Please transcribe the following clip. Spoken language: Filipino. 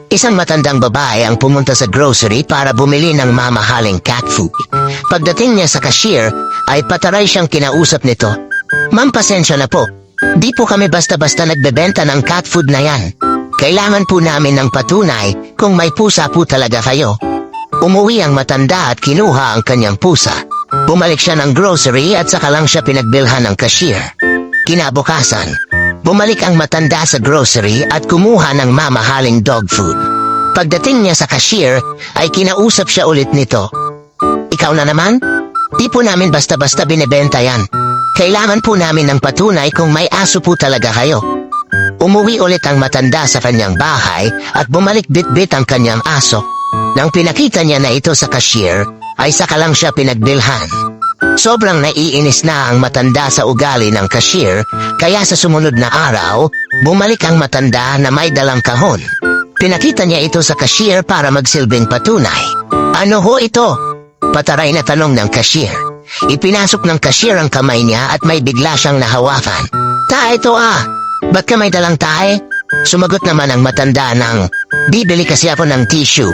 Isang matandang babae ang pumunta sa grocery para bumili ng mamahaling cat food. Pagdating niya sa cashier, ay pataray siyang kinausap nito. "Ma'am, pasensya na po. Di po kami basta-basta nagbebenta ng cat food na yan. Kailangan po namin ng patunay kung may pusa po talaga kayo." Umuwi ang matanda at kinuha ang kanyang pusa. Bumalik siya ng grocery at saka lang siya pinagbilhan ng cashier. Kinabukasan, bumalik ang matanda sa grocery at kumuha ng mamahaling dog food. Pagdating niya sa cashier, ay kinausap siya ulit nito. "Ikaw na naman? Di po namin basta-basta binebenta yan. Kailangan po namin ng patunay kung may aso po talaga kayo." Umuwi ulit ang matanda sa kanyang bahay at bumalik bit-bit ang kanyang aso. Nang pinakita niya na ito sa cashier, ay saka lang siya pinagbilhan. Sobrang naiinis na ang matanda sa ugali ng cashier, kaya sa sumunod na araw, bumalik ang matanda na may dalang kahon. Pinakita niya ito sa cashier para magsilbing patunay. "Ano ho ito?" Pataray na tanong ng cashier. Ipinasok ng cashier ang kamay niya at may bigla siyang nahawakan. "Tae ito ah! Ba't ka may dalang tae?" Sumagot naman ang matanda ng, "Bibili kasi ako ng tissue."